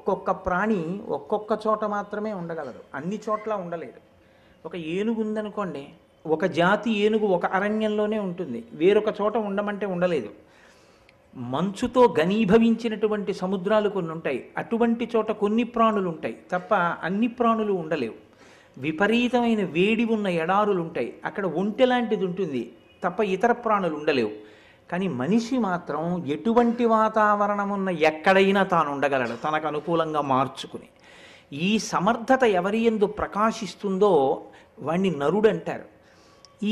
ఒక్కొక్క ప్రాణి ఒక్కొక్క చోట మాత్రమే ఉండగలదు, అన్ని చోట్ల ఉండలేదు. ఒక ఏనుగు ఉందనుకోండి, ఒక జాతి ఏనుగు ఒక అరణ్యంలోనే ఉంటుంది, వేరొక చోట ఉండమంటే ఉండలేదు. మంచుతో ఘనీభవించినటువంటి సముద్రాలు కొన్ని ఉంటాయి, అటువంటి చోట కొన్ని ప్రాణులు ఉంటాయి తప్ప అన్ని ప్రాణులు ఉండలేవు. విపరీతమైన వేడి ఉన్న ఎడారులు ఉంటాయి, అక్కడ ఒంటె లాంటిది ఉంటుంది తప్ప ఇతర ప్రాణులు ఉండలేవు. కానీ మనిషి మాత్రం ఎటువంటి వాతావరణం ఉన్న ఎక్కడైనా తాను ఉండగలడు, తనకు అనుకూలంగా మార్చుకుని. ఈ సమర్థత ఎవరి యందు ప్రకాశిస్తుందో వాణ్ణి నరుడు అంటారు.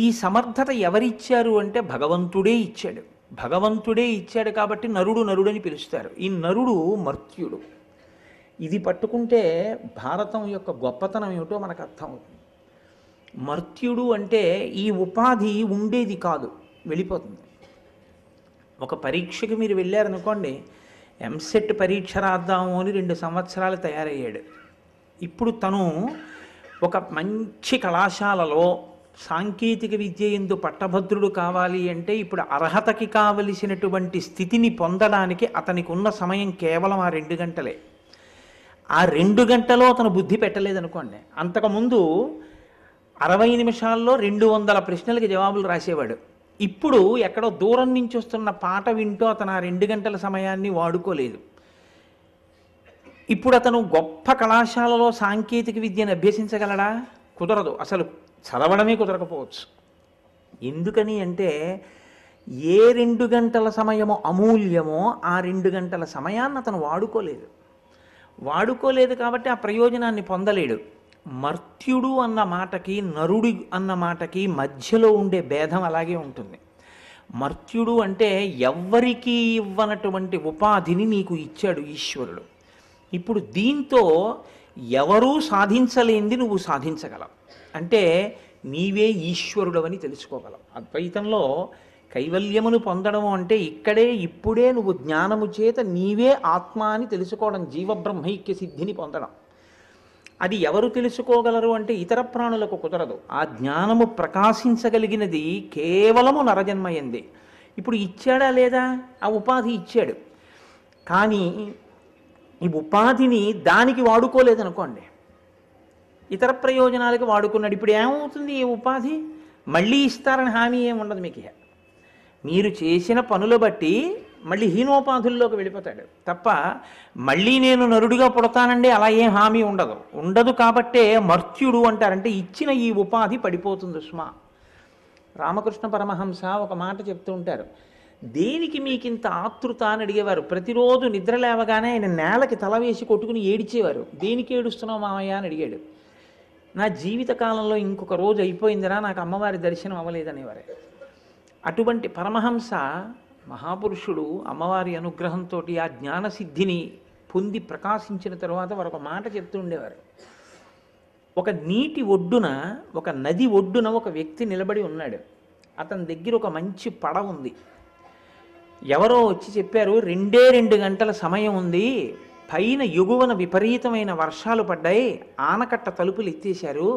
ఈ సమర్థత ఎవరిచ్చారు అంటే భగవంతుడే ఇచ్చాడు. భగవంతుడే ఇచ్చాడు కాబట్టి నరుడు నరుడని పిలుస్తారు. ఈ నరుడు మర్త్యుడు. ఇది పట్టుకుంటే భారతం యొక్క గొప్పతనం ఏమిటో మనకు అర్థమవుతుంది. మర్త్యుడు అంటే ఈ ఉపాధి ఉండేది కాదు, వెళ్ళిపోతుంది. ఒక పరీక్షకి మీరు వెళ్ళారనుకోండి, ఎంసెట్ పరీక్ష రాద్దాము అని 2 సంవత్సరాలు తయారయ్యాడు. ఇప్పుడు తను ఒక మంచి కళాశాలలో సాంకేతిక విద్య యందు పట్టభద్రుడు కావాలి అంటే ఇప్పుడు అర్హతకి కావలసినటువంటి స్థితిని పొందడానికి అతనికి ఉన్న సమయం కేవలం ఆ 2 గంటలే. ఆ 2 గంటలో అతను బుద్ధి పెట్టలేదనుకోండి, అంతకుముందు 60 నిమిషాల్లో 200 ప్రశ్నలకి జవాబులు రాసేవాడు. ఇప్పుడు ఎక్కడో దూరం నుంచి వస్తున్న పాట వింటూ అతను ఆ 2 గంటల సమయాన్ని వాడుకోలేదు. ఇప్పుడు అతను గొప్ప కళాశాలలో సాంకేతిక విద్యను అభ్యసించగలడా? కుదరదు, అసలు చదవడమే కుదరకపోవచ్చు. ఎందుకని అంటే ఏ 2 గంటల సమయమో అమూల్యమో ఆ 2 గంటల సమయాన్ని అతను వాడుకోలేదు కాబట్టి ఆ ప్రయోజనాన్ని పొందలేడు. మర్త్యుడు అన్న మాటకి నరుడు అన్న మాటకి మధ్యలో ఉండే భేదం అలాగే ఉంటుంది. మర్త్యుడు అంటే ఎవ్వరికీ ఇవ్వనటువంటి ఉపాధిని నీకు ఇచ్చాడు ఈశ్వరుడు. ఇప్పుడు దీంతో ఎవరూ సాధించలేనిది నువ్వు సాధించగలవు, అంటే నీవే ఈశ్వరుడు అని తెలుసుకోగలవు. అద్వైతంలో కైవల్యమును పొందడం అంటే ఇక్కడే ఇప్పుడే నువ్వు జ్ఞానము చేత నీవే ఆత్మ అని తెలుసుకోవడం, జీవబ్రహ్మైక్య సిద్ధిని పొందడం. అది ఎవరు తెలుసుకోగలరు అంటే ఇతర ప్రాణులకు కుదరదు. ఆ జ్ఞానము ప్రకాశించగలిగినది కేవలము నరజన్మయందే. ఇప్పుడు ఇచ్చాడా లేదా? ఆ ఉపాధి ఇచ్చాడు, కానీ ఈ ఉపాధిని దానికి వాడుకోలేదనుకోండి, ఇతర ప్రయోజనాలకు వాడుకున్నాడు. ఇప్పుడు ఏమవుతుంది? ఈ ఉపాధి మళ్ళీ ఇస్తారని హామీ ఏమి ఉండదు మీకు. మీరు చేసిన పనులు బట్టి మళ్ళీ హీనోపాధుల్లోకి వెళ్ళిపోతాడు తప్ప మళ్ళీ నేను నరుడిగా పుడతానండి అలా ఏం హామీ ఉండదు. కాబట్టే మర్త్యుడు అంటారంటే ఇచ్చిన ఈ ఉపాధి పడిపోతుంది సుమా. రామకృష్ణ పరమహంస ఒక మాట చెప్తూ ఉంటారు, దేనికి మీకింత ఆతృత అని అడిగేవారు. ప్రతిరోజు నిద్ర లేవగానే ఆయన నేలకి తల వేసి కొట్టుకుని ఏడిచేవారు. దేనికి ఏడుస్తున్నావు మామయ్య అని అడిగాడు. నా జీవితకాలంలో ఇంకొక రోజు అయిపోయిందిరా, నాకు అమ్మవారి దర్శనం అవ్వలేదనేవారే. అటువంటి పరమహంస మహాపురుషుడు అమ్మవారి అనుగ్రహంతో ఆ జ్ఞానసిద్ధిని పొంది ప్రకాశించిన తరువాత వారు ఒక మాట చెప్తూ ఉండేవారు. ఒక నీటి ఒడ్డున, ఒక నది ఒడ్డున ఒక వ్యక్తి నిలబడి ఉన్నాడు. అతని దగ్గర ఒక మంచి పడవ ఉంది. ఎవరో వచ్చి చెప్పారు, 2 గంటల సమయం ఉంది, పైన ఎగువన విపరీతమైన వర్షాలు పడ్డాయి, ఆనకట్ట తలుపులు ఎత్తేశారు,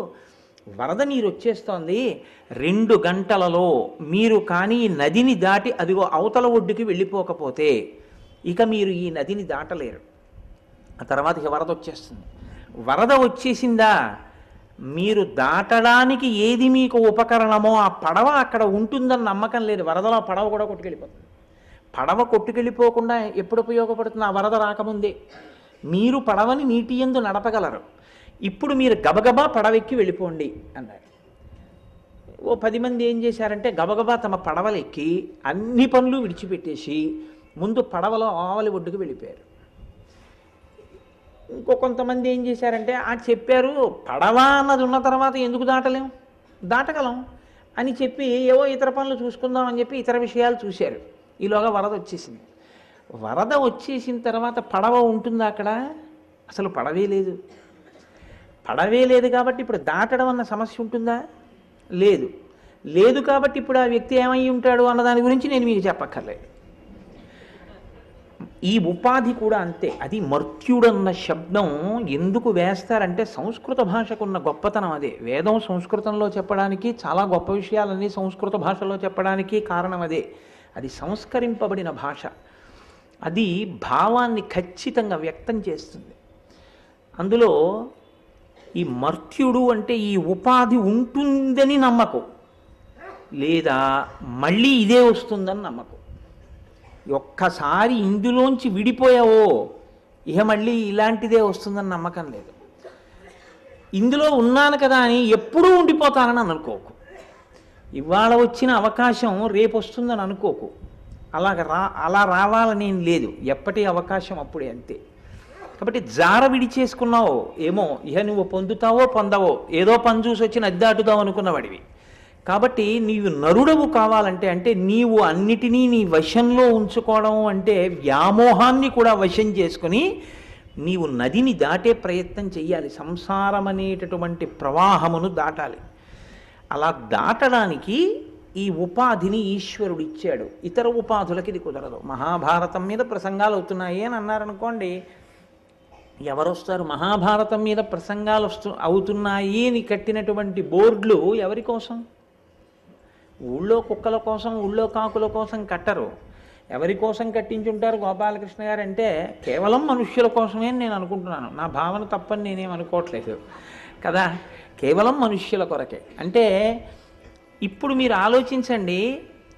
వరద నీరు వచ్చేస్తోంది, 2 గంటలలో మీరు కానీ ఈ నదిని దాటి అదిగో అవతల ఒడ్డుకి వెళ్ళిపోకపోతే ఇక మీరు ఈ నదిని దాటలేరు. ఆ తర్వాత ఇక వరద వచ్చేస్తుంది. వరద వచ్చేసిందా, మీరు దాటడానికి ఏది మీకు ఉపకరణమో ఆ పడవ అక్కడ ఉంటుందని నమ్మకం లేదు. వరదలో పడవ కూడా కొట్టుకెళ్ళిపోతుంది. పడవ కొట్టుకెళ్ళిపోకుండా ఎప్పుడు ఉపయోగపడుతుంది? ఆ వరద రాకముందే. మీరు పడవని నీటి యందు నడపగలరు. ఇప్పుడు మీరు గబగబా పడవెక్కి వెళ్ళిపోండి అన్నారు. ఓ 10 మంది ఏం చేశారంటే గబగబా తమ పడవలెక్కి అన్ని పనులు విడిచిపెట్టేసి ముందు పడవలో ఆవలి ఒడ్డుకు వెళ్ళిపోయారు. ఇంకో కొంతమంది ఏం చేశారంటే చెప్పారు, పడవ అన్నది ఉన్న తర్వాత ఎందుకు దాటగలం అని చెప్పి ఏవో ఇతర పనులు చూసుకుందాం అని చెప్పి ఇతర విషయాలు చూశారు. ఈలోగా వరద వచ్చేసింది. వరద వచ్చేసిన తర్వాత పడవ ఉంటుందా అక్కడ? అసలు పడవే లేదు కాబట్టి ఇప్పుడు దాటడం అన్న సమస్య ఉంటుందా? లేదు కాబట్టి ఇప్పుడు ఆ వ్యక్తి ఏమై ఉంటాడు అన్న దాని గురించి నేను మీకు చెప్పక్కర్లేదు. ఈ ఉపాధి కూడా అంతే. అది మర్త్యుడన్న శబ్దం ఎందుకు వేస్తారంటే సంస్కృత భాషకున్న గొప్పతనం అదే. వేదం సంస్కృతంలో చెప్పడానికి, చాలా గొప్ప విషయాలన్నీ సంస్కృత భాషలో చెప్పడానికి కారణం అదే. అది సంస్కరింపబడిన భాష. అది భావాన్ని ఖచ్చితంగా వ్యక్తం చేస్తుంది. అందులో ఈ మర్త్యుడు అంటే ఈ ఉపాధి ఉంటుందని నమ్మకం, లేదా మళ్ళీ ఇదే వస్తుందని నమ్మకం. ఒక్కసారి ఇందులోంచి విడిపోయావో ఇక మళ్ళీ ఇలాంటిదే వస్తుందని నమ్మకం లేదు. ఇందులో ఉన్నాను కదా అని ఎప్పుడూ ఉండిపోతానని అనుకోకు. ఇవాళ వచ్చిన అవకాశం రేపు వస్తుందని అనుకోకు. అలా రావాలని ఏం లేదు. ఎప్పటి అవకాశం అప్పుడే, అంతే. కాబట్టి జార విడిచేసుకున్నావో ఏమో ఇక నువ్వు పొందుతావో పొందవో, ఏదో పని చూసి వచ్చి నద్దాటుదావు అనుకున్నవాడివి. కాబట్టి నీవు నరుడవు కావాలంటే, అంటే నీవు అన్నిటినీ నీ వశంలో ఉంచుకోవడం అంటే వ్యామోహాన్ని కూడా వశం చేసుకుని నీవు నదిని దాటే ప్రయత్నం చెయ్యాలి. సంసారం అనేటటువంటి ప్రవాహమును దాటాలి. అలా దాటడానికి ఈ ఉపాధిని ఈశ్వరుడు ఇచ్చాడు. ఇతర ఉపాధులకి ఇది కుదరదు. మహాభారతం మీద ప్రసంగాలు అవుతున్నాయి అని అన్నారనుకోండి, ఎవరు వస్తారు? మహాభారతం మీద ప్రసంగాలు అవుతున్నాయి అని కట్టినటువంటి బోర్డులు ఎవరి కోసం? ఊళ్ళో కుక్కల కోసం, ఊళ్ళో కాకుల కోసం కట్టరు. ఎవరి కోసం కట్టించుంటారు గోపాలకృష్ణ గారు అంటే కేవలం మనుష్యుల కోసమే అని నేను అనుకుంటున్నాను. నా భావన తప్పని నేనేం అనుకోవట్లేదు కదా, కేవలం మనుష్యుల కొరకే. అంటే ఇప్పుడు మీరు ఆలోచించండి,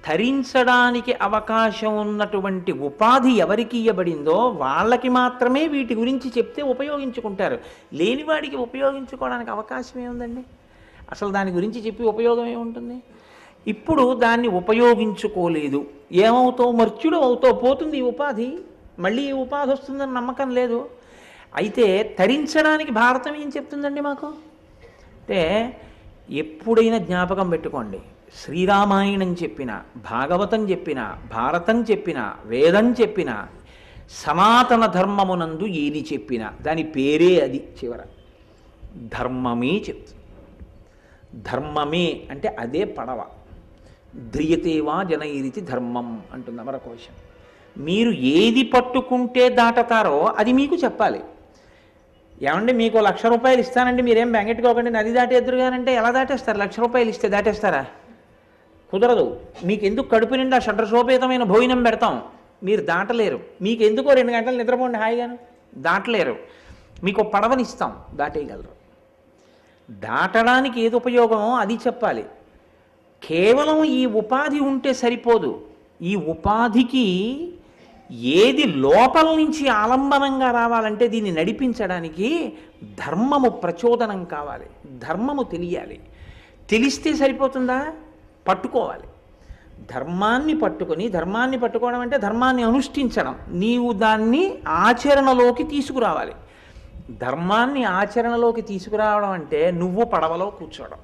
ధరించడానికి అవకాశం ఉన్నటువంటి ఉపాధి ఎవరికి ఇవ్వబడిందో వాళ్ళకి మాత్రమే వీటి గురించి చెప్తే ఉపయోగించుకుంటారు. లేనివాడికి ఉపయోగించుకోవడానికి అవకాశం ఏముందండి? అసలు దాని గురించి చెప్పి ఉపయోగం ఏముంటుంది? ఇప్పుడు దాన్ని ఉపయోగించుకోలేదు, ఏమవుతావు? మర్త్యుడు అవుతావు. పోతుంది ఈ ఉపాధి, మళ్ళీ ఈ ఉపాధి వస్తుందని నమ్మకం లేదు. అయితే తరించడానికి భారతం ఏం చెప్తుందండి మాకు అంటే, ఎప్పుడైనా జ్ఞాపకం పెట్టుకోండి, శ్రీరామాయణం చెప్పిన, భాగవతం చెప్పిన, భారతం చెప్పిన, వేదం చెప్పిన, సనాతన ధర్మమునందు ఏది చెప్పిన దాని పేరే అది. చివర ధర్మమే చెప్తుంది. ధర్మమే అంటే అదే పడవ. ధ్రియతేవా జనైరితి ధర్మం అంటుంది అమరకోశం. మీరు ఏది పట్టుకుంటే దాటతారో అది మీకు చెప్పాలి. ఏమండి మీకు 1,00,000 రూపాయలు ఇస్తానండి, మీరేం బెంగెట్టుకోకండి, నది దాటేద్దరుగానంటే ఎలా దాటేస్తారు? 1,00,000 రూపాయలు ఇస్తే దాటేస్తారా? కుదరదు. మీకు ఎందుకు కడుపు నిండా షడ్రసోపేతమైన భోజనం పెడతాం, మీరు దాటలేరు. మీకు ఎందుకో 2 గంటలు నిద్రపోండి హాయిగాను, దాటలేరు. మీకు పడవనిస్తాం, దాటేయగలరు. దాటడానికి ఏది ఉపయోగమో అది చెప్పాలి. కేవలం ఈ ఉపాధి ఉంటే సరిపోదు. ఈ ఉపాధికి ఏది లోపల నుంచి ఆలంబనంగా రావాలంటే దీన్ని నడిపించడానికి ధర్మము ప్రచోదనం కావాలి, ధర్మము తెలియాలి. తెలిస్తే సరిపోతుందా? పట్టుకోవాలి. ధర్మాన్ని పట్టుకోవడం అంటే ధర్మాన్ని అనుష్ఠించడం. నీవు దాన్ని ఆచరణలోకి తీసుకురావాలి. ధర్మాన్ని ఆచరణలోకి తీసుకురావడం అంటే నువ్వు పడవలో కూర్చోవడం.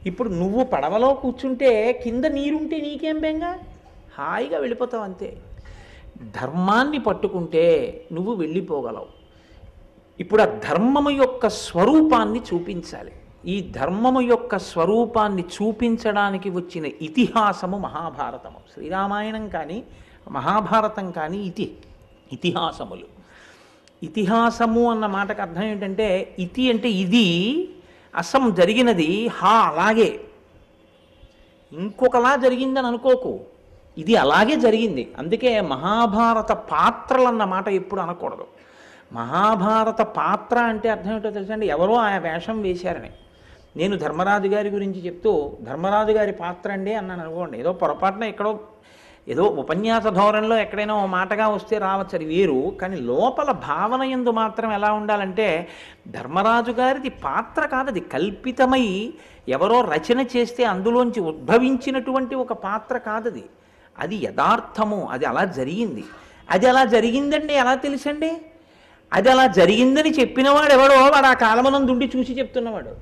ఇప్పుడు నువ్వు పడవలో కూర్చుంటే కింద నీరుంటే నీకేం బెంగ, హాయిగా వెళ్ళిపోతావు అంతే. ధర్మాన్ని పట్టుకుంటే నువ్వు వెళ్ళిపోగలవు. ఇప్పుడు ఆ ధర్మము యొక్క స్వరూపాన్ని చూపించాలి. ఈ ధర్మము యొక్క స్వరూపాన్ని చూపించడానికి వచ్చిన ఇతిహాసము మహాభారతము. శ్రీరామాయణం కానీ మహాభారతం కానీ ఇతిహాసములు. ఇతిహాసము అన్న మాటకు అర్థం ఏంటంటే, ఇతి అంటే ఇది, అసం జరిగినది, హా అలాగే, ఇంకొకలా జరిగిందని అనుకోకు, ఇది అలాగే జరిగింది. అందుకే మహాభారత పాత్రలు అన్న మాట ఎప్పుడు అనకూడదు. మహాభారత పాత్ర అంటే అర్థం ఏంటో తెలుసండి? ఎవరో ఆ వేషం వేశారని. నేను ధర్మరాజు గారి గురించి చెప్తూ ధర్మరాజు గారి పాత్ర అండి అన్నాను అనుకోండి, ఏదో పొరపాటున ఎక్కడో ఏదో ఉపన్యాస ధోరణిలో ఎక్కడైనా ఓ మాటగా వస్తే రావచ్చు, అది వేరు. కానీ లోపల భావన యందు మాత్రం ఎలా ఉండాలంటే, ధర్మరాజు గారిది పాత్ర కాదు, అది కల్పితమై ఎవరో రచన చేస్తే అందులోంచి ఉద్భవించినటువంటి ఒక పాత్ర కాదది. అది యథార్థము, అది అలా జరిగింది. అది అలా జరిగిందండి ఎలా తెలుసండి? అది అలా జరిగిందని చెప్పినవాడు ఎవడో వాడు ఆ కాలమనందుండి చూసి చెప్తున్నవాడు.